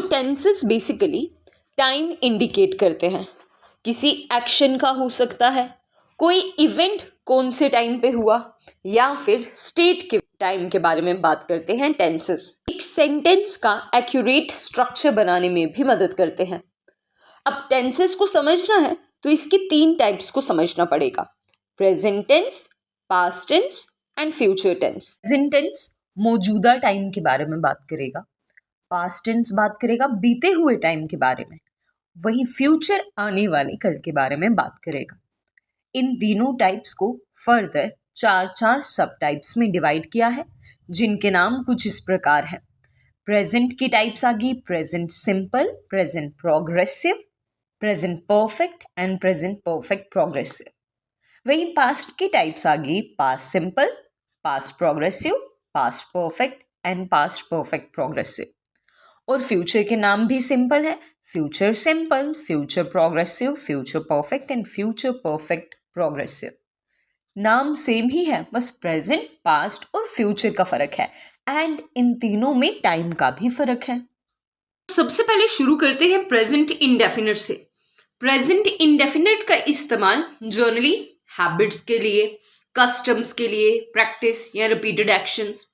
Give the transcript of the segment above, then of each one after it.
Tenses basically time indicate करते हैं। किसी एक्शन का हो सकता है, कोई इवेंट कौन से टाइम पे हुआ, या फिर स्टेट के टाइम के बारे में बात करते हैं टेंसेस। एक सेंटेंस का एक्यूरेट स्ट्रक्चर बनाने में भी मदद करते हैं। अब टेंसेस को समझना है तो इसकी 3 टाइप्स को समझना पड़ेगा: present tense, past tense and future tense. Present tense मौजूदा टाइम के बारे में बात करेगा, पास्ट टेंस बात करेगा बीते हुए टाइम के बारे में, वही फ्यूचर आने वाले कल के बारे में बात करेगा। इन तीनों टाइप्स को फर्दर 4 सब टाइप्स में डिवाइड किया है, जिनके नाम कुछ इस प्रकार हैं। प्रेजेंट की टाइप्स आ गई present simple, present progressive, present perfect and present perfect progressive. वही पास्ट की टाइप्स आ गई past simple, past progressive, past perfect and past perfect progressive. और फ्यूचर के नाम भी सिंपल है, future simple, future progressive, future perfect and future perfect progressive. नाम same ही है, बस प्रेजेंट, पास्ट और फ्यूचर का फर्क है, एंड इन तीनों में टाइम का भी फर्क है। सबसे पहले शुरू करते हैं प्रेजेंट इंडेफिनिट से। प्रेजेंट इंडेफिनिट का इस्तेमाल जनरली हैबिट्स के लिए, कस्टम्स के लिए, प्रैक्टिस या रिपीटेड एक्शंस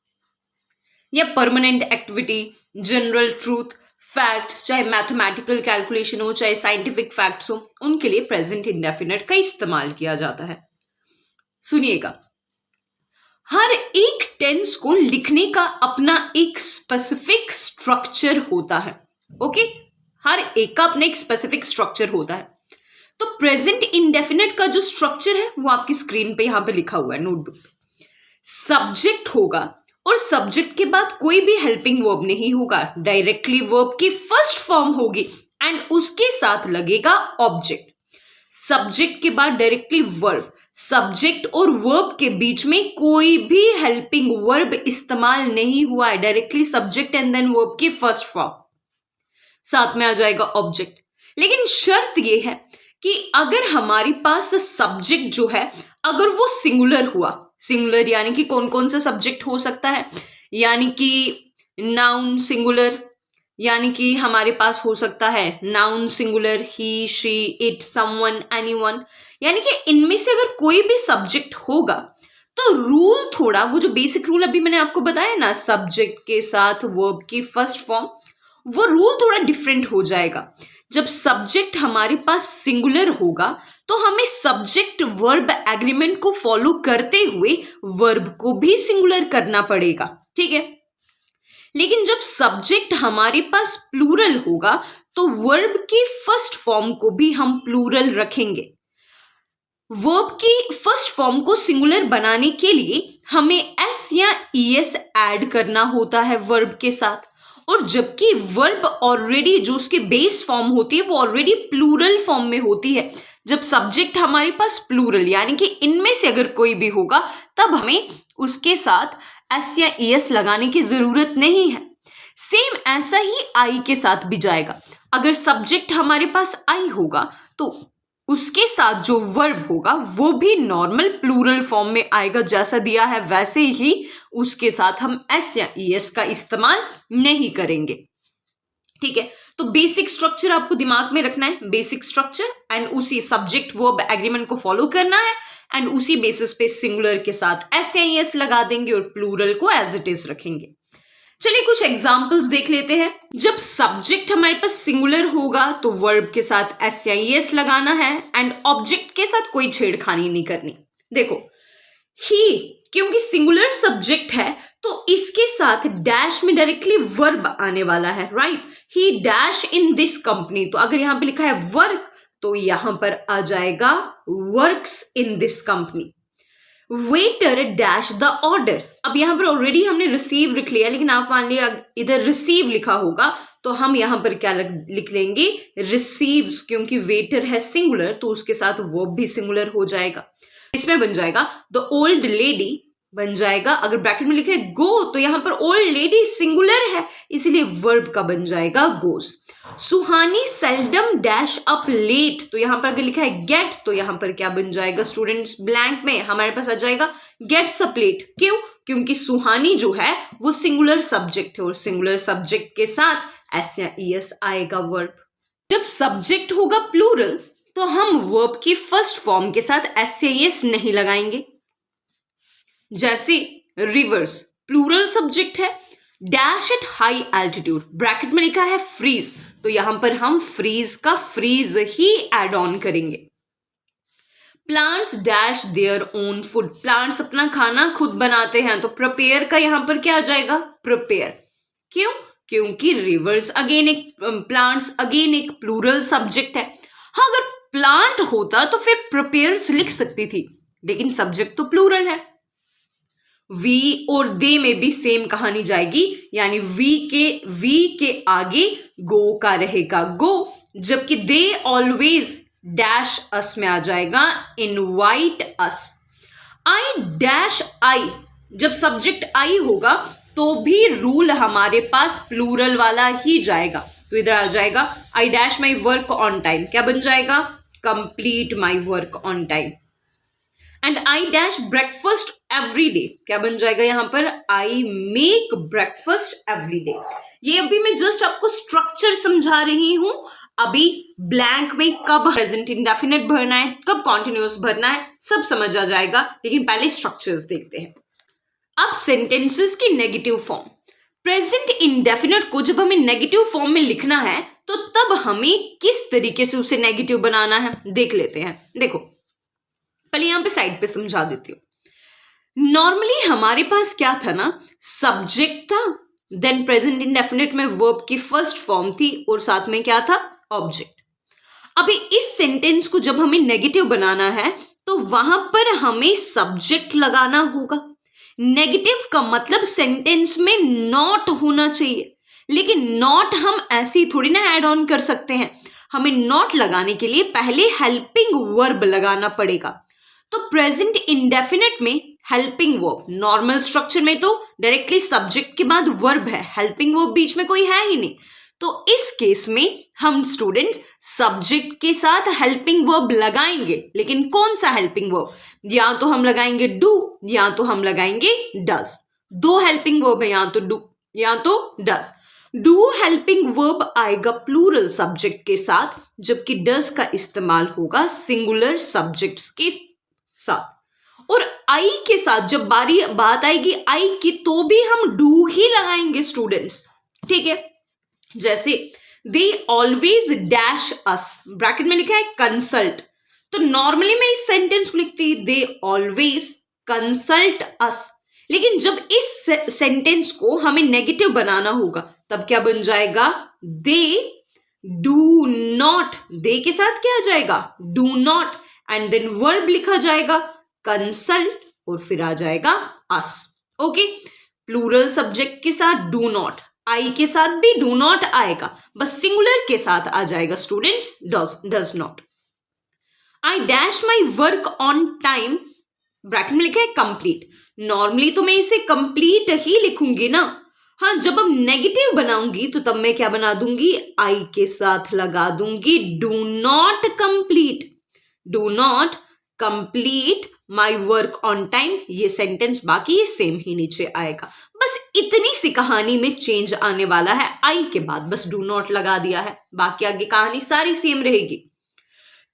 या permanent activity, general truth, facts, चाहे मैथमेटिकल कैलकुलेशन हो, चाहे साइंटिफिक फैक्ट्स हो, उनके लिए प्रेजेंट इंडेफिनिट का इस्तेमाल किया जाता है। सुनिएगा, हर एक टेंस को लिखने का अपना एक स्पेसिफिक स्ट्रक्चर होता है। ओके, हर एक का अपना एक स्पेसिफिक स्ट्रक्चर होता है। तो प्रेजेंट इंडेफिनिट का जो स्ट्रक्चर है वो आपकी स्क्रीन पे यहां पे लिखा हुआ है नोटबुक पे। सब्जेक्ट होगा और सब्जेक्ट के बाद कोई भी हेल्पिंग वर्ब नहीं होगा, डायरेक्टली वर्ब की फर्स्ट फॉर्म होगी एंड उसके साथ लगेगा ऑब्जेक्ट। सब्जेक्ट के बाद डायरेक्टली वर्ब, सब्जेक्ट और वर्ब के बीच में कोई भी हेल्पिंग वर्ब इस्तेमाल नहीं हुआ है, directly subject and then verb की फर्स्ट फॉर्म, साथ में आ जाएगा ऑब्जेक्ट। लेकिन शर्त यह है कि अगर हमारे पास सब्जेक्ट जो है अगर वो सिंगुलर हुआ, सिंगुलर यानी कि कौन कौन सा सब्जेक्ट हो सकता है, यानी कि नाउन सिंगुलर, यानी कि हमारे पास हो सकता है noun singular, he, she, it, someone, anyone, यानी कि इनमें से अगर कोई भी सब्जेक्ट होगा तो रूल थोड़ा, वो जो बेसिक रूल अभी मैंने आपको बताया ना, सब्जेक्ट के साथ वर्ब की फर्स्ट फॉर्म, वो रूल थोड़ा डिफरेंट हो जाएगा। जब सब्जेक्ट हमारे पास सिंगुलर होगा तो हमें सब्जेक्ट वर्ब एग्रीमेंट को फॉलो करते हुए वर्ब को भी सिंगुलर करना पड़ेगा, ठीक है। लेकिन जब सब्जेक्ट हमारे पास प्लूरल होगा तो वर्ब की फर्स्ट फॉर्म को भी हम प्लूरल रखेंगे। वर्ब की फर्स्ट फॉर्म को सिंगुलर बनाने के लिए हमें एस या ईएस ऐड करना होता है वर्ब के साथ, और जबकि वर्ब ऑलरेडी जो उसके बेस फॉर्म होती है वो ऑलरेडी प्लूरल फॉर्म में होती है। जब सब्जेक्ट हमारे पास प्लूरल यानी कि इनमें से अगर कोई भी होगा तब हमें उसके साथ एस या ईएस लगाने की जरूरत नहीं है। सेम ऐसा ही आई के साथ भी जाएगा। अगर सब्जेक्ट हमारे पास आई होगा तो उसके साथ जो वर्ब होगा वो भी नॉर्मल प्लूरल फॉर्म में आएगा, जैसा दिया है वैसे ही उसके साथ हम एस या ईएस का इस्तेमाल नहीं करेंगे, ठीक है। तो बेसिक स्ट्रक्चर आपको दिमाग में रखना है, बेसिक स्ट्रक्चर, एंड उसी सब्जेक्ट वर्ब एग्रीमेंट को फॉलो करना है, एंड उसी बेसिस पे सिंगुलर के साथ एस या ईएस लगा देंगे और प्लूरल को एज इट इज रखेंगे। चलिए कुछ एग्जाम्पल्स देख लेते हैं। जब सब्जेक्ट हमारे पास सिंगुलर होगा तो वर्ब के साथ एस या ईएस लगाना है एंड ऑब्जेक्ट के साथ कोई छेड़खानी नहीं करनी। देखो, ही क्योंकि सिंगुलर सब्जेक्ट है तो इसके साथ डैश में डायरेक्टली वर्ब आने वाला है, right. He dash in this company, तो अगर यहां पे लिखा है वर्क तो यहां पर आ जाएगा works in this company. Waiter dash the order, अब यहां पर ऑलरेडी हमने रिसीव लिख लिया, लेकिन आप मान लिया इधर रिसीव लिखा होगा तो हम यहां पर क्या लिख लेंगे, रिसीव्स, क्योंकि वेटर है सिंगुलर तो उसके साथ वर्ब भी सिंगुलर हो जाएगा। इसमें बन जाएगा द ओल्ड लेडी, बन जाएगा, अगर ब्रैकेट में लिखे गो तो यहां पर ओल्ड लेडी सिंगुलर है इसलिए वर्ब का बन जाएगा गोस। सुहानी सेल्डम डैश अप लेट, तो यहां पर अगर लिखा है गेट तो यहां पर क्या बन जाएगा स्टूडेंट्स, ब्लैंक में हमारे पास आ जाएगा गेट्स अप लेट। क्यों? क्योंकि सुहानी जो है वो सिंगुलर सब्जेक्ट है और सिंगुलर सब्जेक्ट के साथ एस या ईएस आएगा वर्ब। जब सब्जेक्ट होगा प्लूरल तो हम वर्ब की फर्स्ट फॉर्म के साथ एस या ईएस नहीं लगाएंगे। जैसे रिवर्स प्लूरल सब्जेक्ट है, dash at high altitude, bracket में लिखा है फ्रीज, तो यहां पर हम फ्रीज का फ्रीज ही एड ऑन करेंगे। Plants dash their own food, plants अपना खाना खुद बनाते हैं, तो प्रिपेयर का यहां पर क्या आ जाएगा, प्रिपेयर। क्यों? क्योंकि रिवर्स अगेन एक प्लांट्स अगेन एक प्लूरल सब्जेक्ट है। हाँ, अगर प्लांट होता तो फिर प्रिपेयर्स लिख सकती थी, लेकिन सब्जेक्ट तो प्लूरल है। वी और दे में भी सेम कहानी जाएगी, यानी वी के आगे गो का रहेगा गो, जबकि दे ऑलवेज डैश अस में आ जाएगा invite us. I dash I, जब सब्जेक्ट आई होगा तो भी रूल हमारे पास प्लूरल वाला ही जाएगा, तो इधर आ जाएगा I dash my work on time, क्या बन जाएगा, complete my work on time. And I dash breakfast every day, क्या बन जाएगा यहां पर, I make breakfast every day. ये अभी मैं जस्ट आपको स्ट्रक्चर समझा रही हूं, अभी ब्लैंक में कब प्रेजेंट इंडेफिनिट भरना है, कब कॉन्टिन्यूअस भरना है, सब समझ आ जाएगा, लेकिन पहले स्ट्रक्चर्स देखते हैं। अब सेंटेंसेस की नेगेटिव फॉर्म, प्रेजेंट इंडेफिनिट को जब हमें नेगेटिव फॉर्म में लिखना है तो तब हमें किस तरीके से उसे नेगेटिव बनाना है देख लेते हैं। देखो पहले यहां पे साइड पे समझा देती हूं। नॉर्मली हमारे पास क्या था ना, सब्जेक्ट था, देन प्रेजेंट इंडेफिनिट में वर्ब की फर्स्ट फॉर्म थी और साथ में क्या था, ऑब्जेक्ट। अभी इस सेंटेंस को जब हमें नेगेटिव बनाना है तो वहां पर हमें सब्जेक्ट लगाना होगा। नेगेटिव का मतलब सेंटेंस में नॉट होना चाहिए, लेकिन नॉट हम ऐसे ही थोड़ी ना ऐड ऑन कर सकते हैं। हमें नॉट लगाने के लिए पहले हेल्पिंग वर्ब लगाना पड़ेगा। तो प्रेजेंट इंडेफिनिट में हेल्पिंग वर्ब, नॉर्मल स्ट्रक्चर में तो डायरेक्टली सब्जेक्ट के बाद वर्ब है, हेल्पिंग वर्ब बीच में कोई है ही नहीं। तो इस केस में हम स्टूडेंट्स सब्जेक्ट के साथ हेल्पिंग वर्ब लगाएंगे, लेकिन कौन सा हेल्पिंग वर्ब, या तो हम लगाएंगे डू या तो हम लगाएंगे डज। दो हेल्पिंग वर्ब है, या तो डू या तो डज। डू हेल्पिंग वर्ब आएगा प्लूरल सब्जेक्ट के साथ, जबकि डज का इस्तेमाल होगा सिंगुलर सब्जेक्ट्स के साथ। और आई के साथ जब बात आएगी आई की तो भी हम डू ही लगाएंगे स्टूडेंट्स, ठीक है। जैसे they always dash us, bracket में लिखा है कंसल्ट, तो नॉर्मली मैं इस सेंटेंस को लिखती दे ऑलवेज कंसल्ट अस, लेकिन जब इस सेंटेंस को हमें नेगेटिव बनाना होगा तब क्या बन जाएगा, दे डू नॉट, दे के साथ क्या आ जाएगा, do not, and then verb लिखा जाएगा कंसल्ट और फिर आ जाएगा अस। ओके, प्लूरल सब्जेक्ट के साथ डू नॉट, आई के साथ भी डू नॉट आएगा, बस सिंगुलर के साथ आ जाएगा students does not. I dash my work on time, bracket में लिखा है कंप्लीट, नॉर्मली तो मैं इसे कंप्लीट ही लिखूंगी ना, हाँ जब हम नेगेटिव बनाऊंगी तो तब मैं क्या बना दूंगी, आई के साथ लगा दूंगी do not complete, do not complete my work on time. ये सेंटेंस बाकी ये सेम ही नीचे आएगा, बस इतनी सी कहानी में चेंज आने वाला है, आई के बाद बस डू नॉट लगा दिया है, बाकी आगे कहानी सारी सेम रहेगी।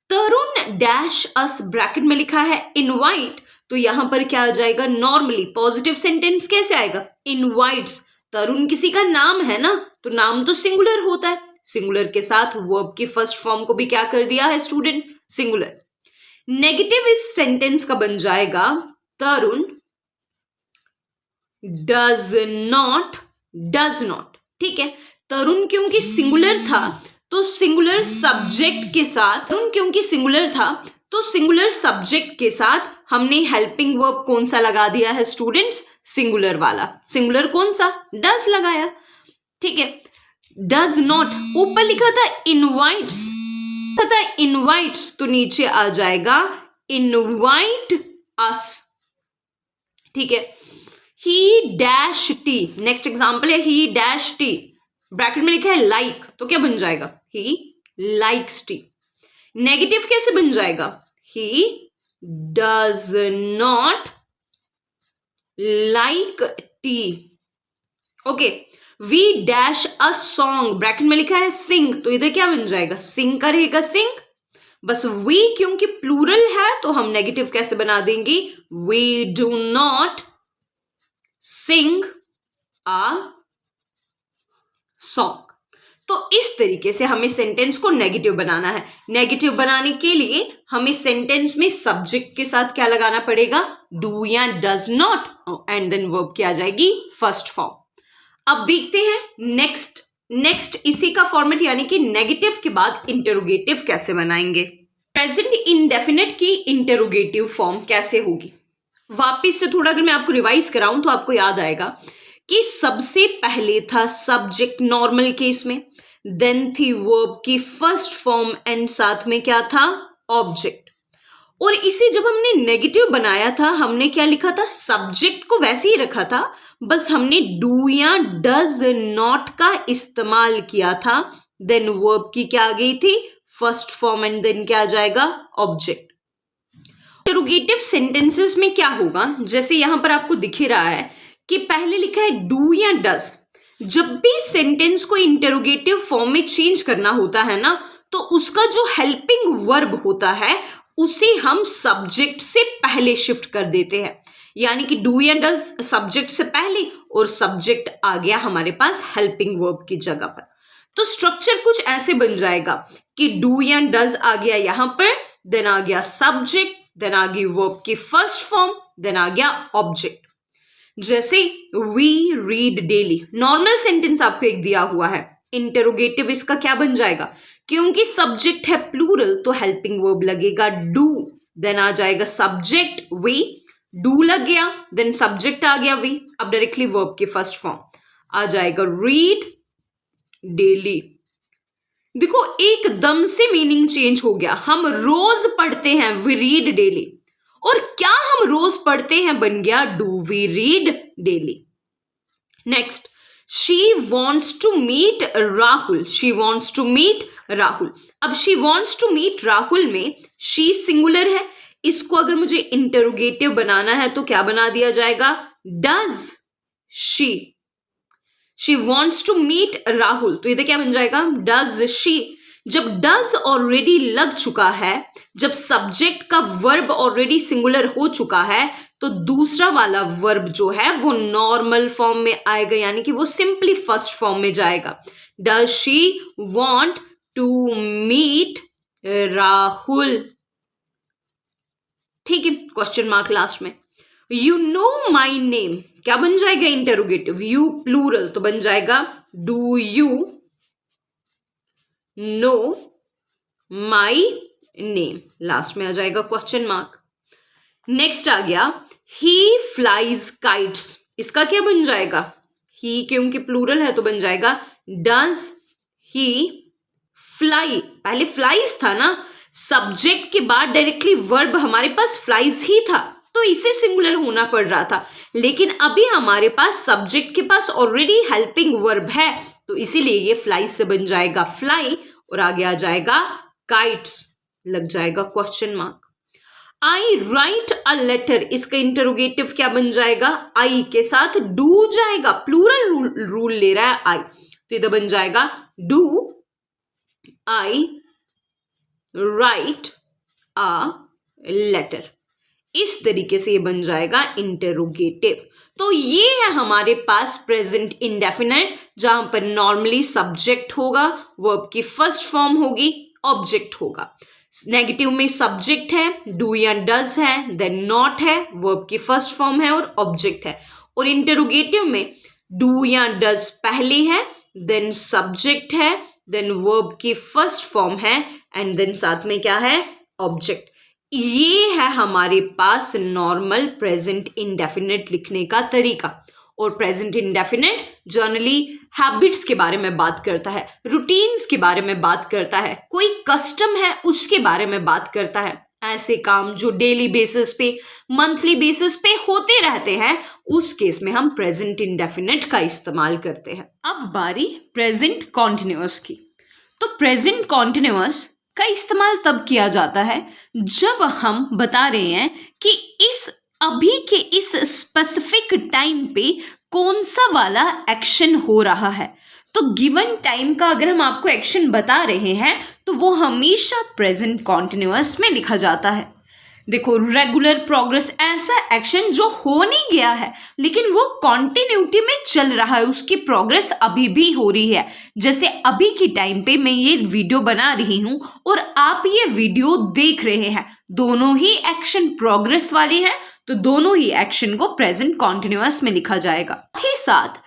तरुण डैश अस, ब्रैकेट में लिखा है इनवाइट, तो यहां पर क्या आ जाएगा, नॉर्मली पॉजिटिव सेंटेंस कैसे आएगा, इनवाइट्स, तरुण किसी का नाम है ना, तो नाम तो सिंगुलर होता है, सिंगुलर के साथ वर्ब की फर्स्ट फॉर्म को भी क्या कर दिया है स्टूडेंट्स, सिंगुलर। नेगेटिव इस सेंटेंस का बन जाएगा तरुण डज नॉट, ठीक है। तरुण क्योंकि सिंगुलर था तो सिंगुलर सब्जेक्ट के साथ, तरुण क्योंकि सिंगुलर था तो सिंगुलर सब्जेक्ट के साथ हमने हेल्पिंग वर्ब कौन सा लगा दिया है स्टूडेंट्स, सिंगुलर वाला, सिंगुलर कौन सा, डज लगाया, ठीक है। डज नॉट ऊपर लिखा था इनवाइट्स, इनवाइट्स तो नीचे आ जाएगा इनवाइट अस, ठीक है। ही डैश टी, नेक्स्ट एग्जांपल है ही डैश टी, ब्रैकेट में लिखा है लाइक, तो क्या बन जाएगा, ही लाइक्स टी। नेगेटिव कैसे बन जाएगा, he does not like tea, okay, we dash a song, bracket में लिखा है सिंग, तो इधर क्या बन जाएगा, सिंग का रहेगा सिंग। बस वी क्योंकि प्लूरल है तो हम नेगेटिव कैसे बना देंगे, we do not sing a song. तो इस तरीके से हमें सेंटेंस को नेगेटिव बनाना है। नेगेटिव बनाने के लिए हमें सेंटेंस में सब्जेक्ट के साथ क्या लगाना पड़ेगा, डू या does not, and then verb की आ जाएगी फर्स्ट फॉर्म। अब देखते हैं नेक्स्ट इसी का फॉर्मेट, यानी कि नेगेटिव के बाद इंटरोगेटिव कैसे बनाएंगे। प्रेजेंट इंडेफिनिट की इंटरोगेटिव फॉर्म कैसे होगी, वापिस से थोड़ा अगर मैं आपको रिवाइज कराऊं तो आपको याद आएगा कि सबसे पहले था सब्जेक्ट नॉर्मल केस में, देन थी वर्ब की फर्स्ट फॉर्म, एंड साथ में क्या था, ऑब्जेक्ट। और इसे जब हमने नेगेटिव बनाया था हमने क्या लिखा था, सब्जेक्ट को वैसे ही रखा था, बस हमने डू या डज नॉट का इस्तेमाल किया था, देन वर्ब की क्या आ गई थी, फर्स्ट फॉर्म, एंड देन क्या आ जाएगा, ऑब्जेक्ट। इंटरोगेटिव सेंटेंसेस में क्या होगा, जैसे यहां पर आपको दिख ही रहा है कि पहले लिखा है डू या डज। जब भी सेंटेंस को इंटरोगेटिव फॉर्म में चेंज करना होता है ना, तो उसका जो हेल्पिंग वर्ब होता है उसे हम सब्जेक्ट से पहले शिफ्ट कर देते हैं, यानी कि डू या डज सब्जेक्ट से पहले और सब्जेक्ट आ गया हमारे पास हेल्पिंग वर्ब की जगह पर। तो स्ट्रक्चर कुछ ऐसे बन जाएगा कि डू या डज आ गया यहां पर, देन आ गया सब्जेक्ट, देन आ गई वर्ब की फर्स्ट फॉर्म, देन आ गया ऑब्जेक्ट। जैसे we read daily, normal sentence आपको एक दिया हुआ है, इंटरोगेटिव इसका क्या बन जाएगा, क्योंकि सब्जेक्ट है प्लूरल तो हेल्पिंग वर्ब लगेगा डू, देन आ जाएगा सब्जेक्ट वी, डू लग गया, देन सब्जेक्ट आ गया वी, अब डायरेक्टली वर्ब की फर्स्ट फॉर्म आ जाएगा रीड डेली। देखो एकदम से मीनिंग चेंज हो गया, हम रोज पढ़ते हैं वी रीड डेली, और क्या हम रोज पढ़ते हैं बन गया do we read daily. Next, she wants to meet Rahul, she wants to meet Rahul. अब she wants to meet Rahul में शी सिंगुलर है, इसको अगर मुझे इंटरोगेटिव बनाना है तो क्या बना दिया जाएगा, does she wants to meet Rahul, तो इधर क्या बन जाएगा, डज शी। जब डज ऑलरेडी लग चुका है, जब सब्जेक्ट का वर्ब ऑलरेडी सिंगुलर हो चुका है, तो दूसरा वाला वर्ब जो है वो नॉर्मल फॉर्म में आएगा, यानी कि वो सिंपली फर्स्ट फॉर्म में जाएगा। Does she want to meet Rahul, ठीक है, क्वेश्चन मार्क लास्ट में। यू नो माई नेम, क्या बन जाएगा, इंटरोगेटिव, यू प्लूरल तो बन जाएगा do you know my name, last में आ जाएगा क्वेश्चन मार्क। नेक्स्ट आ गया ही फ्लाइज काइट्स, इसका क्या बन जाएगा, ही क्योंकि प्लूरल है तो बन जाएगा डज ही फ्लाई, पहले फ्लाइज था ना, सब्जेक्ट के बाद डायरेक्टली वर्ब हमारे पास फ्लाइज ही था तो इसे सिंगुलर होना पड़ रहा था, लेकिन अभी हमारे पास सब्जेक्ट के पास ऑलरेडी हेल्पिंग वर्ब है तो इसीलिए ये फ्लाई से बन जाएगा फ्लाई और आगे आ जाएगा काइट्स, लग जाएगा question mark. I write a letter, इसका इंटरोगेटिव क्या बन जाएगा, आई के साथ डू जाएगा, प्लूरल रूल ले रहा है आई, तो इधर बन जाएगा do I write a letter. इस तरीके से ये बन जाएगा इंटरोगेटिव। तो ये है हमारे पास प्रेजेंट इंडेफिनिट, जहां पर नॉर्मली सब्जेक्ट होगा, वर्ब की फर्स्ट फॉर्म होगी, ऑब्जेक्ट होगा। नेगेटिव में सब्जेक्ट है, डू या डज है, देन नॉट है, वर्ब की फर्स्ट फॉर्म है और ऑब्जेक्ट है। और इंटरोगेटिव में डू या डज पहले है, देन सब्जेक्ट है, देन वर्ब की फर्स्ट फॉर्म है एंड देन साथ में क्या है, ऑब्जेक्ट। ये है हमारे पास नॉर्मल प्रेजेंट इंडेफिनिट लिखने का तरीका। और प्रेजेंट इंडेफिनिट जनरली हैबिट्स के बारे में बात करता है, रूटीन्स के बारे में बात करता है, कोई कस्टम है उसके बारे में बात करता है, ऐसे काम जो डेली बेसिस पे, मंथली बेसिस पे होते रहते हैं, उस केस में हम प्रेजेंट इंडेफिनिट का इस्तेमाल करते हैं। अब बारी प्रेजेंट कॉन्टिन्यूअस की। तो प्रेजेंट कॉन्टिन्यूअस का इस्तेमाल तब किया जाता है जब हम बता रहे हैं कि इस अभी के इस स्पेसिफिक टाइम पे कौन सा वाला एक्शन हो रहा है। तो गिवन टाइम का अगर हम आपको एक्शन बता रहे हैं तो वो हमेशा प्रेजेंट कॉन्टिन्यूअस में लिखा जाता है। देखो, रेगुलर प्रोग्रेस ऐसा एक्शन जो हो नहीं गया है लेकिन वो कॉन्टिन्यूटी में चल रहा है, उसकी प्रोग्रेस अभी भी हो रही है। जैसे अभी की टाइम पे मैं ये वीडियो बना रही हूं और आप ये वीडियो देख रहे हैं, दोनों ही एक्शन प्रोग्रेस वाली है, तो दोनों ही एक्शन को प्रेजेंट कॉन्टिन्यूअस में लिखा जाएगा। साथ ही साथ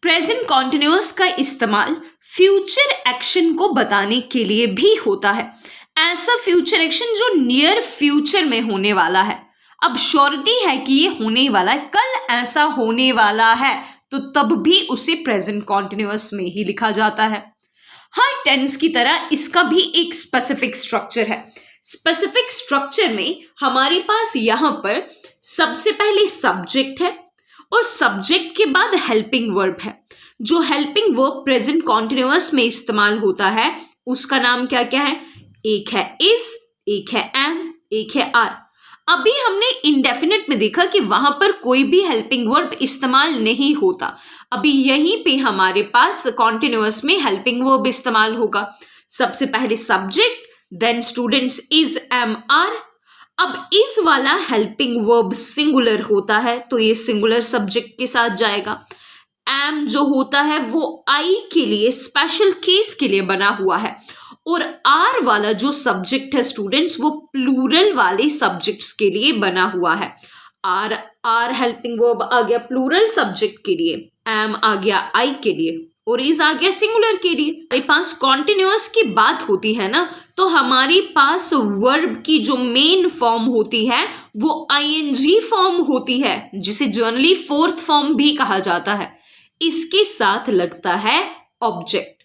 प्रेजेंट कॉन्टिन्यूअस का इस्तेमाल फ्यूचर एक्शन को बताने के लिए भी होता है। ऐसा फ्यूचर एक्शन जो नियर फ्यूचर में होने वाला है, अब श्योरिटी है कि ये होने वाला है, कल ऐसा होने वाला है, तो तब भी उसे प्रेजेंट कॉन्टिन्यूअस में ही लिखा जाता है। हर टेंस की तरह इसका भी एक स्पेसिफिक स्ट्रक्चर है। स्पेसिफिक स्ट्रक्चर में हमारे पास यहाँ पर सबसे पहले सब्जेक्ट है और सब्जेक्ट के बाद हेल्पिंग वर्ब है। जो हेल्पिंग वर्ब प्रेजेंट कॉन्टिन्यूअस में इस्तेमाल होता है उसका नाम क्या क्या है? एक है इज, एक है एम, एक है आर। अभी हमने इंडेफिनिट में देखा कि वहां पर कोई भी हेल्पिंग वर्ब इस्तेमाल नहीं होता। अभी यहीं पे हमारे पास कॉन्टिन्यूअस में हेल्पिंग वर्ब इस्तेमाल होगा। सबसे पहले subject, then students is, am, are. अब इस वाला हेल्पिंग वर्ब सिंगुलर होता है तो ये सिंगुलर सब्जेक्ट के साथ जाएगा। एम जो होता है वो आई के लिए, स्पेशल केस के लिए बना हुआ है, और आर वाला जो सब्जेक्ट है स्टूडेंट्स वो प्लूरल वाले सब्जेक्ट्स के लिए बना हुआ है। आर हेल्पिंग वर्ब आ गया प्लूरल सब्जेक्ट के लिए, एम आ गया आई के लिए, और इज आ गया सिंगुलर के लिए। हमारे पास कॉन्टिन्यूअस की बात होती है ना, तो हमारे पास वर्ब की जो मेन फॉर्म होती है वो आईएनजी फॉर्म होती है, जिसे जनरली फोर्थ फॉर्म भी कहा जाता है। इसके साथ लगता है ऑब्जेक्ट।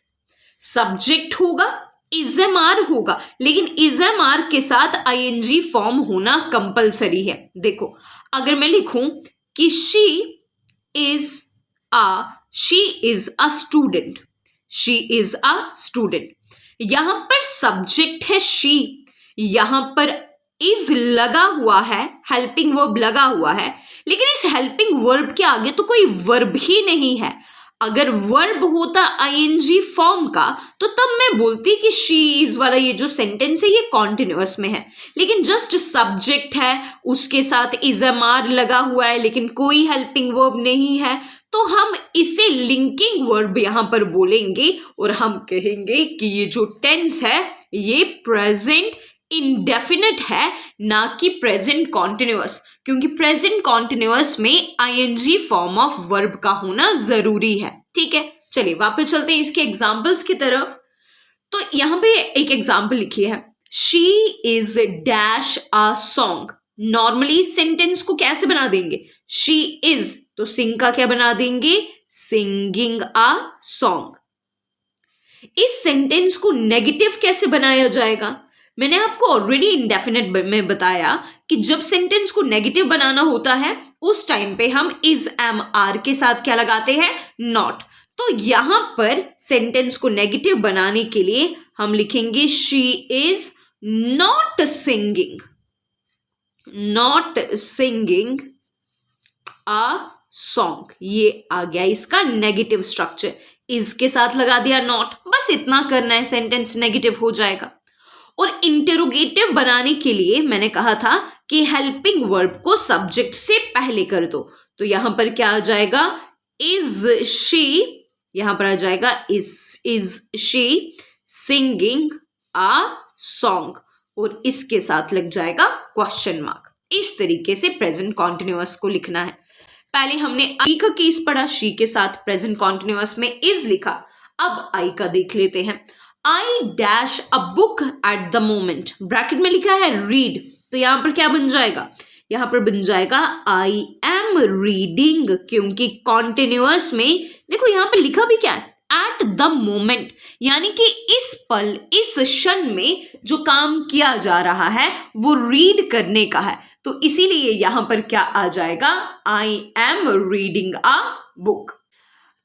सब्जेक्ट होगा, इजएमआर होगा, लेकिन इजएमआर के साथ आईएनजी फॉर्म होना कंपलसरी है। देखो, अगर मैं लिखूं कि she is a student, she is a student, यहां पर सब्जेक्ट है शी, यहां पर इज लगा हुआ है, हेल्पिंग वर्ब लगा हुआ है, लेकिन इस हेल्पिंग वर्ब के आगे तो कोई वर्ब ही नहीं है। अगर वर्ब होता आईएनजी फॉर्म का तो तब मैं बोलती कि शी इज वाला ये जो सेंटेंस है ये कॉन्टिन्यूअस में है, लेकिन जस्ट सब्जेक्ट है, उसके साथ इजएमआर लगा हुआ है, लेकिन कोई हेल्पिंग वर्ब नहीं है, तो हम इसे लिंकिंग वर्ब यहां पर बोलेंगे और हम कहेंगे कि ये जो टेंस है ये प्रेजेंट इंडेफिनिट है, ना कि प्रेजेंट कॉन्टिन्यूअस, क्योंकि प्रेजेंट कॉन्टिन्यूअस में आईएनजी फॉर्म ऑफ वर्ब का होना जरूरी है। ठीक है, चलिए वापस चलते हैं इसके एग्जांपल्स की तरफ। तो यहां पे एक एग्जांपल लिखी है, she is dash a song. Normally sentence को कैसे बना देंगे? शी इज, तो सिंग का क्या बना देंगे? Singing a song. इस सेंटेंस को नेगेटिव कैसे बनाया जाएगा? मैंने आपको ऑलरेडी इंडेफिनिट में बताया कि जब सेंटेंस को नेगेटिव बनाना होता है उस टाइम पे हम इज, एम, आर के साथ क्या लगाते हैं? नॉट। तो यहां पर सेंटेंस को नेगेटिव बनाने के लिए हम लिखेंगे she is not singing, not singing a song. ये आ गया इसका नेगेटिव स्ट्रक्चर। इज के साथ लगा दिया नॉट, बस इतना करना है, सेंटेंस नेगेटिव हो जाएगा। और इंटेरोगेटिव बनाने के लिए मैंने कहा था कि हेल्पिंग वर्ब को सब्जेक्ट से पहले कर दो, तो यहां पर क्या आ जाएगा? इज शी, यहां पर आ जाएगा is she singing a song, और इसके साथ लग जाएगा क्वेश्चन मार्क। इस तरीके से प्रेजेंट कॉन्टिन्यूअस को लिखना है। पहले हमने आई का केस पढ़ा, शी के साथ प्रेजेंट कॉन्टिन्यूअस में इज लिखा। अब आई का देख लेते हैं। I dash a book at the moment, bracket में लिखा है रीड, तो यहां पर क्या बन जाएगा? यहां पर बन जाएगा आई एम रीडिंग, क्योंकि कॉन्टिन्यूअस में देखो यहां पर लिखा भी क्या है? एट द मोमेंट, यानी कि इस पल, इस क्षण में जो काम किया जा रहा है वो रीड करने का है, तो इसीलिए यहां पर क्या आ जाएगा? I am reading a book.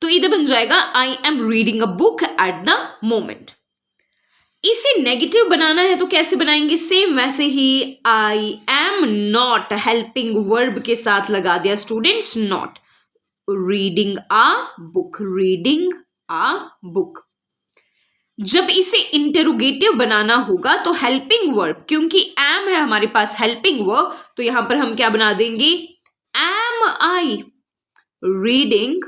तो इधर बन जाएगा I am reading a book at the moment. इसे नेगेटिव बनाना है तो कैसे बनाएंगे? सेम वैसे ही, I am not helping verb के साथ लगा दिया students not, reading a book, reading a book. जब इसे इंटरोगेटिव बनाना होगा तो हेल्पिंग वर्ब, क्योंकि एम है हमारे पास हेल्पिंग वर्ब, तो यहां पर हम क्या बना देंगे, am I reading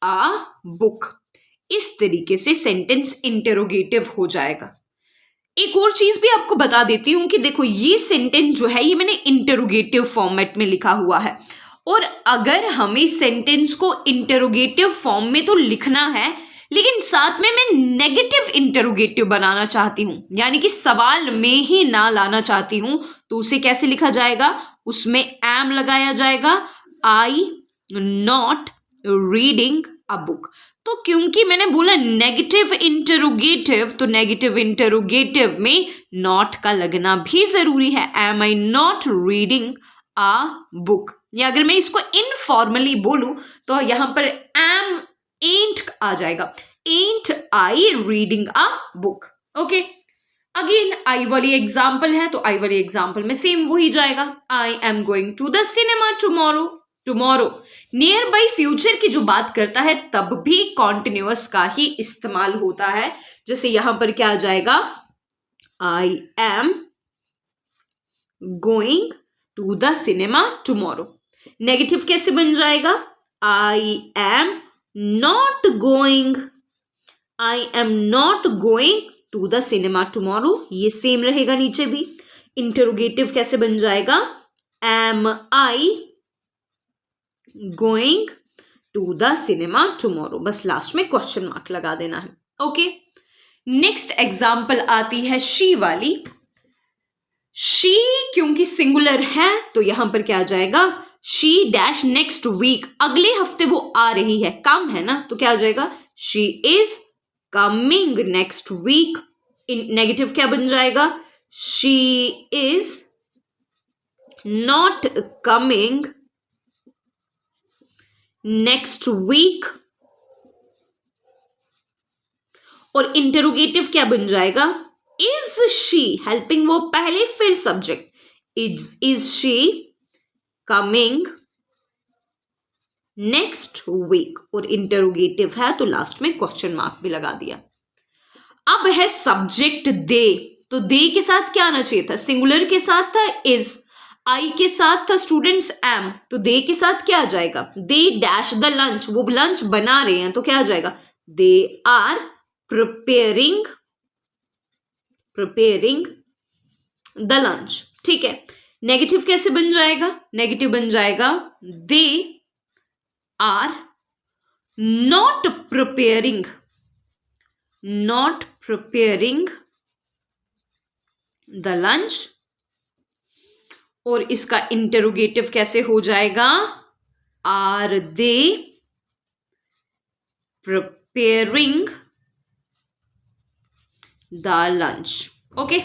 a book. इस तरीके से सेंटेंस इंटरोगेटिव हो जाएगा। एक और चीज भी आपको बता देती हूं कि देखो ये सेंटेंस जो है ये मैंने इंटरोगेटिव फॉर्मेट में लिखा हुआ है, और अगर हमें सेंटेंस को इंटरोगेटिव फॉर्म में तो लिखना है, लेकिन साथ में मैं नेगेटिव इंटरोगेटिव बनाना चाहती हूं, यानी कि सवाल में ही ना लाना चाहती हूं, तो उसे कैसे लिखा जाएगा, उसमें एम लगाया जाएगा, I not reading a book. तो क्योंकि मैंने बोला नेगेटिव इंटरोगेटिव, तो नेगेटिव इंटरोगेटिव में नॉट का लगना भी जरूरी है, am I not reading a book. या अगर मैं इसको इनफॉर्मली बोलूं तो यहां पर एम एंट आ जाएगा, ain't I reading a book. Okay, again I वाली एग्जाम्पल है, तो आई वाली एग्जाम्पल में सेम वही जाएगा, I am going to the cinema tomorrow. Tomorrow near by future की जो बात करता है तब भी कॉन्टिन्यूअस का ही इस्तेमाल होता है। जैसे यहां पर क्या आ जाएगा, I am going to the cinema tomorrow. Negative कैसे बन जाएगा, I am not going, I am not going to the cinema tomorrow, ये सेम रहेगा नीचे भी। इंटरोगेटिव कैसे बन जाएगा, am I going to the cinema tomorrow, बस लास्ट में क्वेश्चन मार्क लगा देना है। ओके, नेक्स्ट एग्जाम्पल आती है शी वाली। शी क्योंकि सिंगुलर है तो यहां पर क्या आ जाएगा, शी डैश नेक्स्ट वीक, अगले हफ्ते वो आ रही है, कम है ना, तो क्या आ जाएगा, she is coming next week. Negative क्या बन जाएगा, she is not coming next week. और इंटरोगेटिव क्या बन जाएगा, इज शी, हेल्पिंग वो पहले फिर subject, is she coming next week, और इंटरोगेटिव है तो लास्ट में क्वेश्चन मार्क भी लगा दिया। अब है सब्जेक्ट दे, तो दे के साथ क्या आना चाहिए था, सिंगुलर के साथ था इज, आई के साथ था स्टूडेंट्स एम, तो दे के साथ क्या आ जाएगा, दे डैश द लंच, वो लंच बना रहे हैं, तो क्या आ जाएगा, they are preparing the lunch. ठीक है, नेगेटिव कैसे बन जाएगा, नेगेटिव बन जाएगा, they are not preparing the lunch. और इसका इंटरोगेटिव कैसे हो जाएगा, are they preparing the lunch. Okay,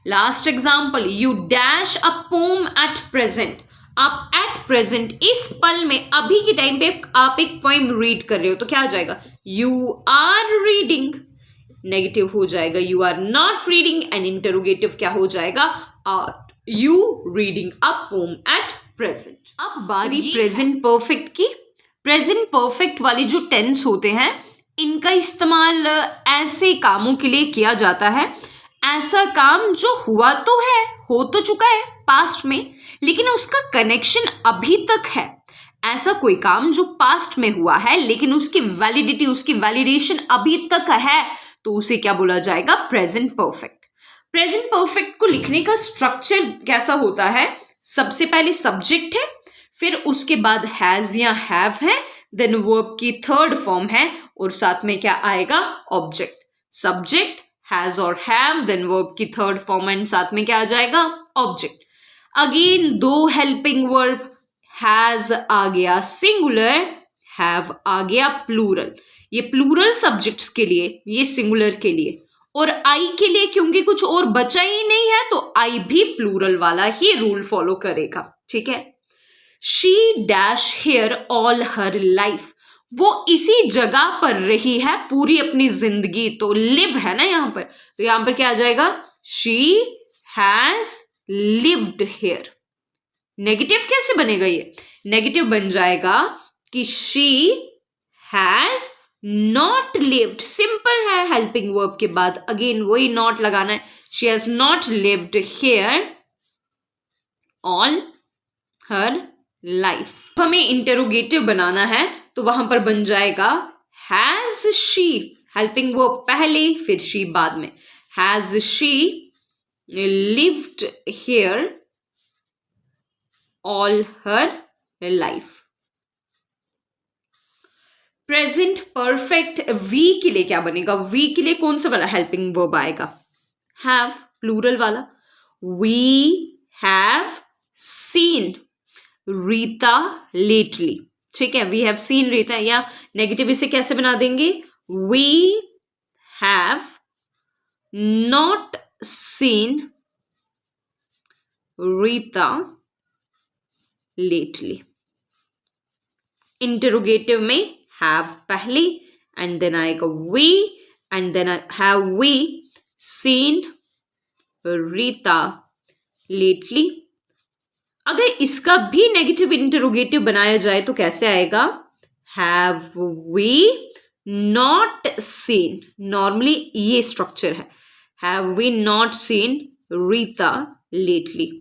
last example, you dash a poem at present. आप एट प्रेजेंट, इस पल में, अभी के टाइम पे आप एक पोएम रीड कर रहे हो, तो क्या आ जाएगा, यू आर रीडिंग। नेगेटिव हो जाएगा, you are not reading, and interrogative क्या हो जाएगा, are you reading a poem at present. अब बारी प्रेजेंट परफेक्ट की। प्रेजेंट परफेक्ट वाले जो टेंस होते हैं इनका इस्तेमाल ऐसे कामों के लिए किया जाता है, ऐसा काम जो हुआ तो है, हो तो चुका है पास्ट में, लेकिन उसका कनेक्शन अभी तक है। ऐसा कोई काम जो पास्ट में हुआ है लेकिन उसकी वैलिडिटी, उसकी वैलिडेशन अभी तक है, तो उसे क्या बोला जाएगा, प्रेजेंट परफेक्ट। प्रेजेंट परफेक्ट को लिखने का स्ट्रक्चर कैसा होता है, सबसे पहले सब्जेक्ट है, फिर उसके बाद हैज या हैव है, देन वर्ब की थर्ड फॉर्म है, और साथ में क्या आएगा, ऑब्जेक्ट। सब्जेक्ट, हैज और हैव, देन वर्ब की थर्ड फॉर्म, एंड साथ में क्या आ जाएगा, ऑब्जेक्ट। अगेन दो हेल्पिंग वर्ब, हैज आ गया सिंगुलर, हैव आ गया प्लूरल। ये प्लूरल सब्जेक्ट्स के लिए, ये सिंगुलर के लिए, और आई के लिए क्योंकि कुछ और बचा ही नहीं है तो आई भी प्लूरल वाला ही रूल फॉलो करेगा। ठीक है, she dash here all her life, वो इसी जगह पर रही है पूरी अपनी जिंदगी, तो लिव है ना यहां पर, तो यहां पर क्या आ जाएगा, she has lived hair. Negative कैसे बनेगा? ये नेगेटिव बन जाएगा कि she has not lived. Simple है, हेल्पिंग वर्ब के बाद अगेन वही नॉट लगाना है। She has not lived here all her life. हमें इंटेरोगेटिव बनाना है तो वहां पर बन जाएगा हैज शी, हेल्पिंग वर्ब पहले फिर शी बाद में। Has she lived here all her life. Present perfect we के लिए क्या बनेगा? वी के लिए कौन सा वाला हेल्पिंग वर्ब आएगा? हैव, प्लूरल वाला। We have seen Rita lately. ठीक है, वी हैव सीन रीता, या नेगेटिव इसे कैसे बना देंगे? We have not seen Rita lately. Interrogative में हैव पहले एंड देन आएगा we and then have we seen Rita lately. अगर इसका भी नेगेटिव इंटरोगेटिव बनाया जाए तो कैसे आएगा? Have we not seen. Normally ये स्ट्रक्चर है, have we not seen Rita lately.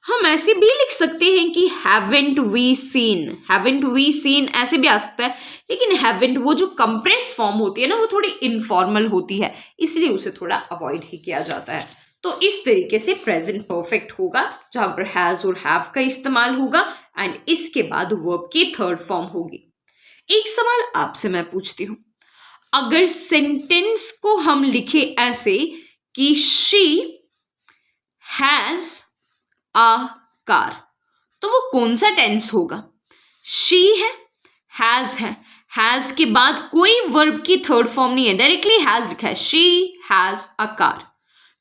हम ऐसे भी लिख सकते हैं कि haven't we seen, haven't we seen ऐसे भी आ सकता है, लेकिन हैवेंट वो जो कंप्रेस फॉर्म होती है ना, वो थोड़ी इनफॉर्मल होती है, इसलिए उसे थोड़ा अवॉइड ही किया जाता है। तो इस तरीके से प्रेजेंट परफेक्ट होगा जहां पर हैज और हैव का इस्तेमाल होगा एंड इसके बाद वर्ब की थर्ड फॉर्म होगी। एक सवाल आपसे मैं पूछती हूं, अगर सेंटेंस को हम लिखे ऐसे कि शी हैज अ कार, तो वो कौन सा टेंस होगा? शी है, हैज के बाद कोई वर्ब की थर्ड फॉर्म नहीं है, डायरेक्टली हैज लिखा है, शी हैज अ कार,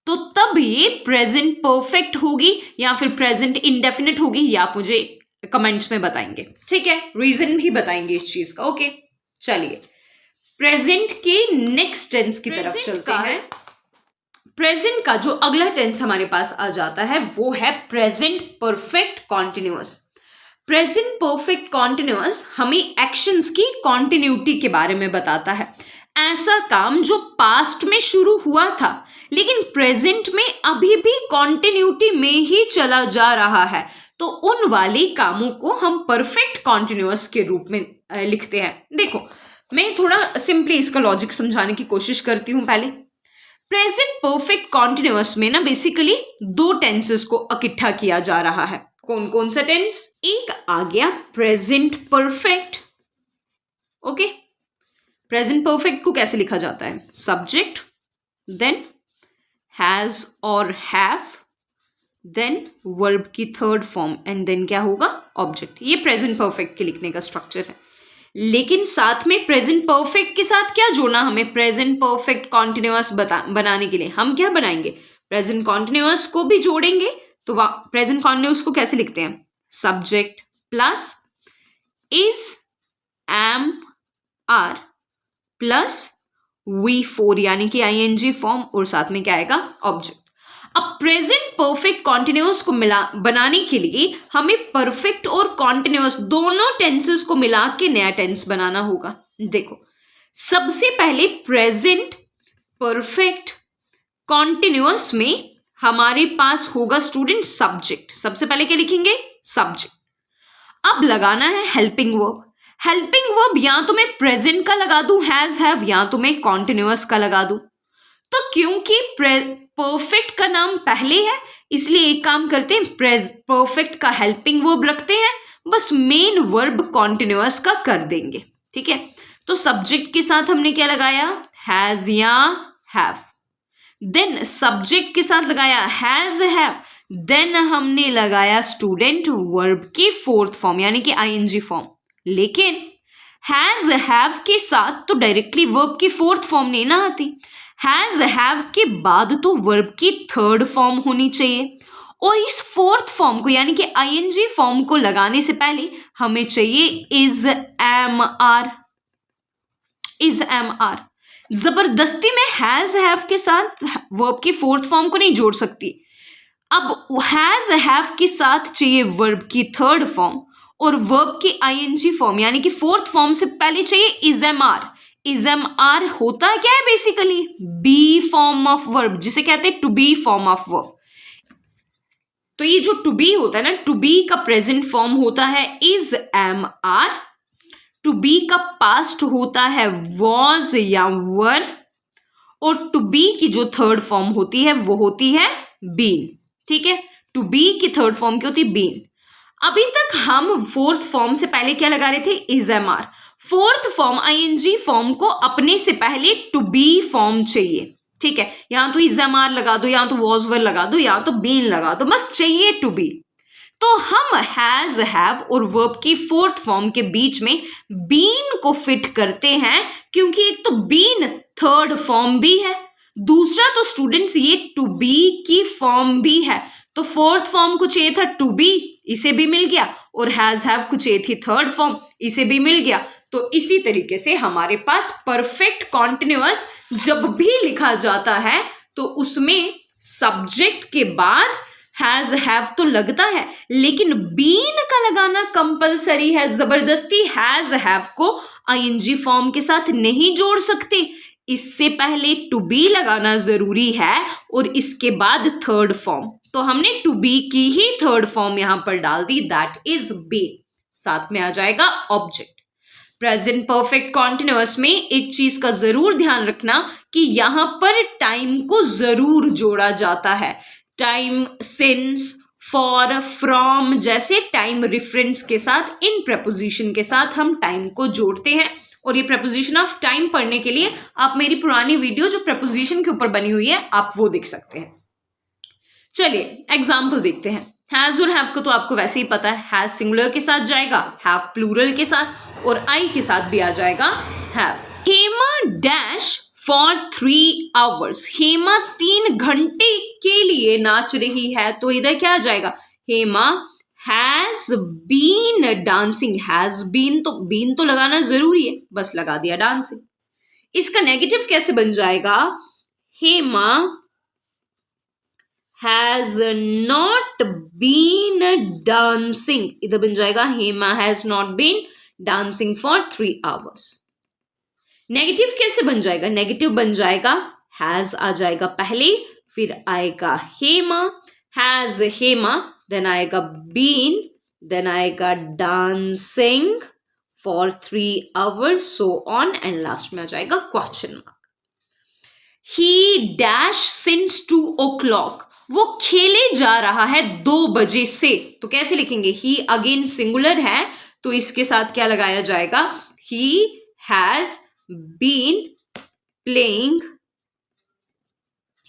तो तब ये प्रेजेंट परफेक्ट होगी या फिर प्रेजेंट इंडेफिनिट होगी, ये आप मुझे कमेंट्स में बताएंगे। ठीक है, रीजन भी बताएंगे इस चीज का। ओके, चलिए प्रेजेंट के नेक्स्ट टेंस की तरफ चलते हैं। प्रेजेंट का जो अगला टेंस हमारे पास आ जाता है वो है present perfect continuous. Present perfect continuous हमें एक्शंस की कॉन्टिन्यूटी के बारे में बताता है। ऐसा काम जो पास्ट में शुरू हुआ था लेकिन प्रेजेंट में अभी भी कॉन्टिन्यूटी में ही चला जा रहा है, तो उन वाले कामों को हम परफेक्ट कॉन्टिन्यूअस के रूप में लिखते हैं। देखो, मैं थोड़ा सिंपली इसका लॉजिक समझाने की कोशिश करती हूं। पहले प्रेजेंट परफेक्ट कॉन्टिन्यूअस में ना बेसिकली दो टेंसेस को इकट्ठा किया जा रहा है। कौन कौन सा टेंस? एक आ गया present perfect. Okay, present perfect को कैसे लिखा जाता है? सब्जेक्ट, देन हैज और हैव, देन वर्ब की थर्ड फॉर्म एंड देन क्या होगा? ऑब्जेक्ट। ये प्रेजेंट परफेक्ट के लिखने का स्ट्रक्चर है। लेकिन साथ में प्रेजेंट परफेक्ट के साथ क्या जोड़ना हमें? प्रेजेंट परफेक्ट कॉन्टिन्यूअस बनाने के लिए हम क्या बनाएंगे? प्रेजेंट कॉन्टिन्यूअस को भी जोड़ेंगे। तो प्रेजेंट कॉन्टिन्यूअस को कैसे लिखते हैं? Subject plus is, am, are plus V4 यानी कि ING फॉर्म और साथ में क्या आएगा? ऑब्जेक्ट। अब प्रेजेंट परफेक्ट कॉन्टिन्यूअस को बनाने के लिए हमें परफेक्ट और कॉन्टिन्यूअस दोनों टेंसेस को मिला के नया टेंस बनाना होगा। देखो, सबसे पहले प्रेजेंट परफेक्ट कॉन्टिन्यूअस में हमारे पास होगा स्टूडेंट सब्जेक्ट। सबसे पहले क्या लिखेंगे? सब्जेक्ट। अब लगाना है हेल्पिंग वर्ब। हेल्पिंग वर्ब या तो मैं प्रेजेंट का लगा दूं हैज हैव, या तो मैं कॉन्टिन्यूअस का लगा दूं। तो क्योंकि परफेक्ट का नाम पहले है इसलिए एक काम करते हैं, परफेक्ट का हेल्पिंग वर्ब रखते हैं, बस मेन वर्ब कॉन्टिन्यूअस का कर देंगे। ठीक है, तो सब्जेक्ट के साथ हमने क्या लगाया? हैज या हैव। देन सब्जेक्ट के साथ लगाया हैज हैव, देन हमने लगाया स्टूडेंट वर्ब की फोर्थ फॉर्म यानी कि ING फॉर्म। लेकिन हैज हैव के साथ तो डायरेक्टली वर्ब की फोर्थ फॉर्म नहीं ना आती, हैज हैव के बाद तो वर्ब की थर्ड फॉर्म होनी चाहिए, और इस फोर्थ फॉर्म को यानी कि ING फॉर्म को लगाने से पहले हमें चाहिए is, am, are. Is, am, are. जबरदस्ती में हैज हैव के साथ वर्ब की फोर्थ फॉर्म को नहीं जोड़ सकती। अब हैज हैव के साथ चाहिए वर्ब की थर्ड फॉर्म और वर्ब की आईएनजी फॉर्म यानी कि फोर्थ फॉर्म से पहले चाहिए is am are. Is am are होता क्या है basically? Be form of verb, जिसे कहते हैं to be form of verb. तो ये जो टू बी होता है ना, टू बी का प्रेजेंट फॉर्म होता है is am are, to be का पास्ट होता है वॉज या वर, और टू बी की जो थर्ड फॉर्म होती है वो होती है बीन। ठीक है, टू बी की थर्ड फॉर्म क्या होती है? बीन। अभी तक हम फोर्थ फॉर्म से पहले क्या लगा रहे थे? Is am are. Fourth form ING form को अपने से पहले टू बी फॉर्म चाहिए। ठीक है, यहां तो इज एम आर लगा दो, यहां तो वॉज वर लगा दो, यहां तो बीन लगा दो, बस चाहिए टू बी। तो हम हैज हैव और वर्ब की फोर्थ फॉर्म के बीच में बीन को फिट करते हैं, क्योंकि एक तो बीन थर्ड फॉर्म भी है, दूसरा तो स्टूडेंट्स ये टू बी की फॉर्म भी है। तो फोर्थ फॉर्म को चाहिए था टू बी, इसे भी मिल गया, और हैज हैव को चाहिए थी थर्ड फॉर्म, इसे भी मिल गया। तो इसी तरीके से हमारे पास परफेक्ट कॉन्टिन्यूअस जब भी लिखा जाता है तो उसमें सब्जेक्ट के बाद हैज हैव तो लगता है, लेकिन बीन का लगाना कंपलसरी है। जबरदस्ती हैज हैव को आईएनजी फॉर्म के साथ नहीं जोड़ सकते, इससे पहले टू बी लगाना जरूरी है और इसके बाद थर्ड फॉर्म। तो हमने टू बी की ही थर्ड फॉर्म यहां पर डाल दी, दैट इज बीन। साथ में आ जाएगा ऑब्जेक्ट। प्रेजेंट परफेक्ट कॉन्टिन्यूअस में एक चीज का जरूर ध्यान रखना कि यहां पर टाइम को जरूर जोड़ा जाता है। टाइम, सिंस, फॉर, फ्रॉम जैसे टाइम रेफरेंस के साथ, इन प्रपोजिशन के साथ हम टाइम को जोड़ते हैं। और ये प्रपोजिशन ऑफ टाइम पढ़ने के लिए आप मेरी पुरानी वीडियो जो प्रपोजिशन के ऊपर बनी हुई है आप वो देख सकते हैं। चलिए एग्जाम्पल देखते हैं। हैज और हैव को तो आपको वैसे ही पता है, हैज सिंगुलर के साथ जाएगा, हैव प्लूरल के साथ, और आई के साथ भी आ जाएगा have. Hema dash for 3 hours। Hema 3 घंटे के लिए नाच रही है, तो इधर क्या आ जाएगा? Hema has been dancing. Has been तो लगाना जरूरी है, बस लगा दिया डांसिंग। इसका नेगेटिव कैसे बन जाएगा? Hema has not been dancing, इधर बन जाएगा Hema has not been dancing for 3 hours। Negative कैसे बन जाएगा? नेगेटिव बन जाएगा हैज आ जाएगा पहले, फिर आएगा हेमा, हैज हेमा, देन आएगा बीन, देन आएगा dancing for 3 hours, so on, and last में आ जाएगा क्वेश्चन मार्क। ही डैश सिंस 2 o'clock। वो खेले जा रहा है 2 बजे से, तो कैसे लिखेंगे? ही अगेन सिंगुलर है, तो इसके साथ क्या लगाया जाएगा? He has been playing,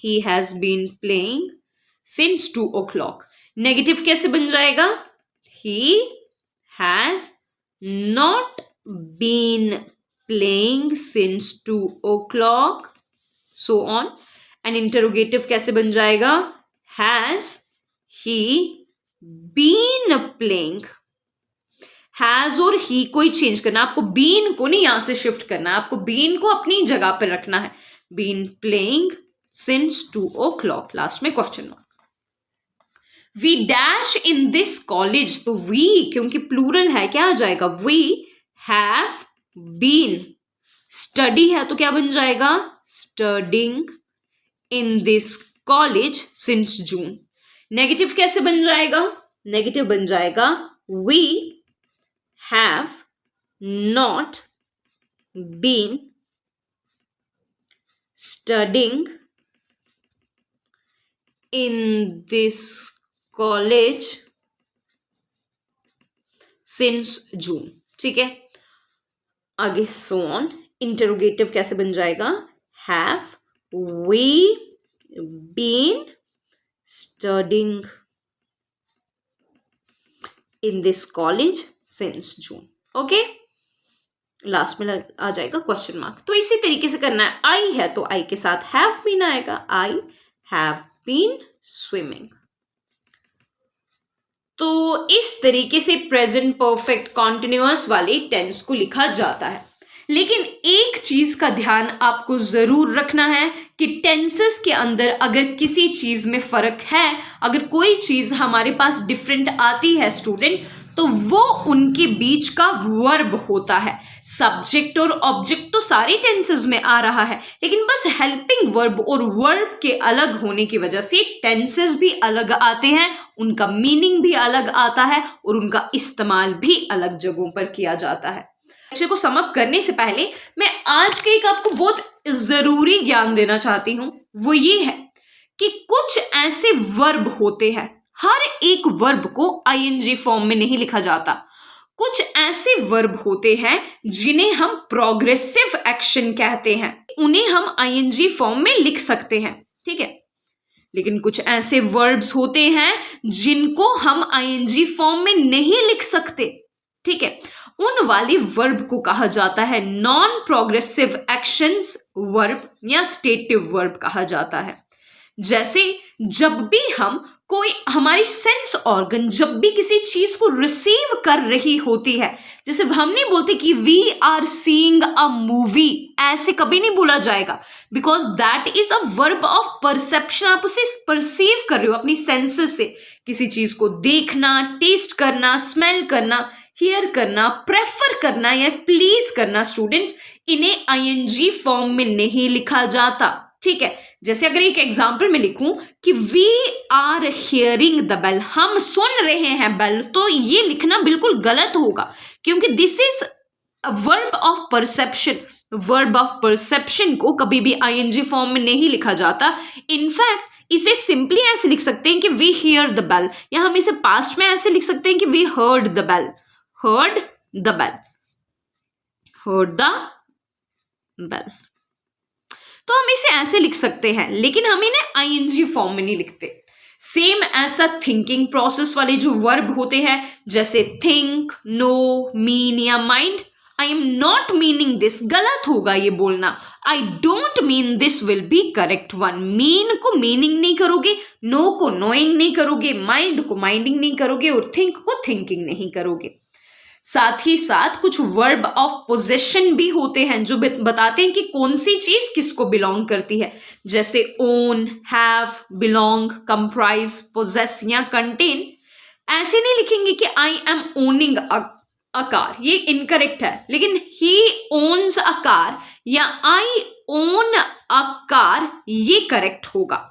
he has been playing since 2 o'clock। Negative कैसे बन जाएगा? he has not been playing since 2 o'clock, so on। And interrogative कैसे बन जाएगा? has he been playing। Has और ही को ही चेंज करना, आपको बीन को नहीं यहां से शिफ्ट करना है, आपको बीन को अपनी जगह पर रखना है। Been playing since 2 o'clock, last में question mark. We dash in this college, तो वी क्योंकि प्लूरल है क्या आ जाएगा? We have been. स्टडी है तो क्या बन जाएगा? Studying in this college since June. Negative कैसे बन जाएगा? नेगेटिव बन जाएगा we have not been studying in this college since June। ठीक है, आगे so on। इंटरोगेटिव कैसे बन जाएगा? have we been studying in this college since June। Okay, last में आ जाएगा क्वेश्चन मार्क। तो इसी तरीके से करना है। आई है तो आई के साथ हैव बीन आएगा, आई हैव बीन स्विमिंग। तो इस तरीके से प्रेजेंट परफेक्ट कॉन्टिन्यूअस वाले टेंस को लिखा जाता है। लेकिन एक चीज का ध्यान आपको जरूर रखना है कि टेंसेस के अंदर अगर किसी चीज में फर्क है, अगर कोई चीज हमारे पास डिफरेंट आती है स्टूडेंट, तो वो उनके बीच का वर्ब होता है। सब्जेक्ट और ऑब्जेक्ट तो सारे टेंसेस में आ रहा है, लेकिन बस हेल्पिंग वर्ब और वर्ब के अलग होने की वजह से टेंसेस भी अलग आते हैं, उनका मीनिंग भी अलग आता है और उनका इस्तेमाल भी अलग जगहों पर किया जाता है। लेक्चर को समअप करने से पहले मैं आज के एक आपको बहुत जरूरी ज्ञान देना चाहती हूं। वो ये है कि कुछ ऐसे वर्ब होते हैं, हर एक वर्ब को आईएनजी फॉर्म में नहीं लिखा जाता। कुछ ऐसे वर्ब होते हैं जिन्हें हम प्रोग्रेसिव एक्शन कहते हैं, उन्हें हम आईएनजी फॉर्म में लिख सकते हैं, ठीक है। लेकिन कुछ ऐसे वर्ब्स होते हैं जिनको हम आईएनजी फॉर्म में नहीं लिख सकते, ठीक है। उन वाले वर्ब को कहा जाता है नॉन प्रोग्रेसिव एक्शंस वर्ब या स्टेटिव वर्ब कहा जाता है। जैसे जब भी हम कोई हमारी सेंस ऑर्गन जब भी किसी चीज को रिसीव कर रही होती है, जैसे हम नहीं बोलते कि we are seeing a movie, ऐसे कभी नहीं बोला जाएगा, because that is a verb of perception. आप उसे परसीव कर रहे हो अपनी सेंसेस से, किसी चीज को देखना, टेस्ट करना, स्मेल करना, हियर करना, प्रेफर करना या प्लीज करना। स्टूडेंट्स, इन्हें आईएनजी फॉर्म में नहीं लिखा जाता, ठीक है। जैसे अगर एक एग्जाम्पल में लिखूं कि we are hearing the bell, हम सुन रहे हैं बेल, तो ये लिखना बिल्कुल गलत होगा, क्योंकि this is verb of perception. Verb of perception को कभी भी आईएनजी फॉर्म में नहीं लिखा जाता। इनफैक्ट इसे सिंपली ऐसे लिख सकते हैं कि वी हियर द बेल, या हम इसे पास्ट में ऐसे लिख सकते हैं कि we heard the bell, heard the bell, heard the bell. तो हम इसे ऐसे लिख सकते हैं, लेकिन हम इन्हें आईएनजी फॉर्म में नहीं लिखते। सेम ऐसा थिंकिंग प्रोसेस वाले जो वर्ब होते हैं, जैसे थिंक, नो, मीन या mind. I am not meaning this, गलत होगा ये बोलना। I don't mean this will be correct one. Mean को मीनिंग नहीं करोगे, नो को नोइंग नहीं करोगे, माइंड को माइंडिंग नहीं करोगे और थिंक को थिंकिंग नहीं करोगे। साथ ही साथ कुछ वर्ब ऑफ पोजेशन भी होते हैं जो बताते हैं कि कौन सी चीज किसको बिलोंग करती है, जैसे own, have, belong, comprise, possess या कंटेन। ऐसे नहीं लिखेंगे कि I am owning a car, ये इनकरेक्ट है, लेकिन ही ओन्स अ कार या आई ओन अ कार ये करेक्ट होगा।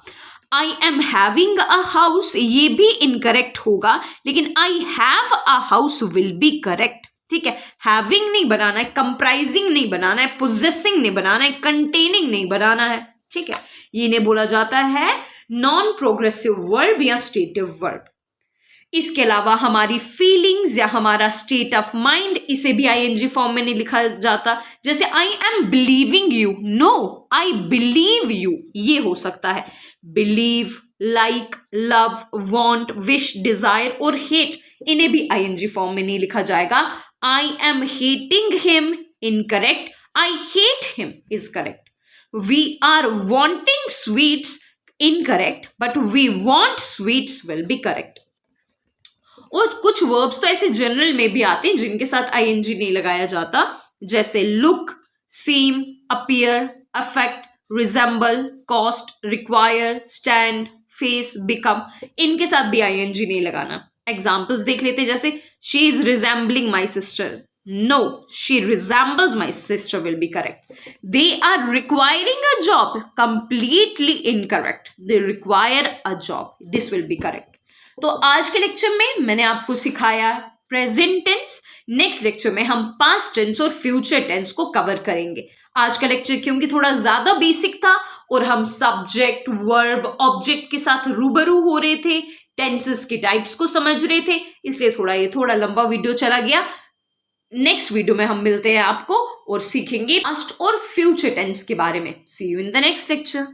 I am having a house ये भी इनकरेक्ट होगा, लेकिन I have a house will be correct, ठीक है। हैविंग नहीं बनाना है, कंप्राइजिंग नहीं बनाना है, पोजेसिंग नहीं बनाना है, कंटेनिंग नहीं बनाना है, ठीक है। ये इन्हें बोला जाता है नॉन प्रोग्रेसिव वर्ब या स्टेटिव वर्ब। इसके अलावा हमारी फीलिंग्स या हमारा स्टेट ऑफ माइंड, इसे भी आईएनजी फॉर्म में नहीं लिखा जाता। जैसे I am believing you, no I believe you ये हो सकता है। Believe, like, love, want, wish, desire और हेट, इन्हें भी आईएनजी फॉर्म में नहीं लिखा जाएगा। I am hating him incorrect, I hate him is correct. We are wanting sweets incorrect, but we want sweets will be correct. और कुछ verbs तो ऐसे जनरल में भी आते हैं जिनके साथ आईएनजी नहीं लगाया जाता, जैसे look, seem, appear, affect, resemble, cost, require, stand, face, become, इनके साथ भी आईएनजी नहीं लगाना। एग्जाम्पल्स देख लेते हैं, जैसे she is resembling my sister, no she resembles my sister will be correct. They are requiring a job, completely incorrect, they require a job, this will be correct. तो आज के लेक्चर में मैंने आपको सिखाया प्रेजेंट टेंस। नेक्स्ट लेक्चर में हम past tense और फ्यूचर टेंस को कवर करेंगे। आज का लेक्चर क्योंकि थोड़ा ज्यादा बेसिक था और हम सब्जेक्ट, वर्ब, ऑब्जेक्ट के साथ रूबरू हो रहे थे, टेंसेस के टाइप्स को समझ रहे थे, इसलिए ये थोड़ा लंबा वीडियो चला गया। नेक्स्ट वीडियो में हम मिलते हैं आपको और सीखेंगे पास्ट और फ्यूचर टेंस के बारे में। See you in the next lecture.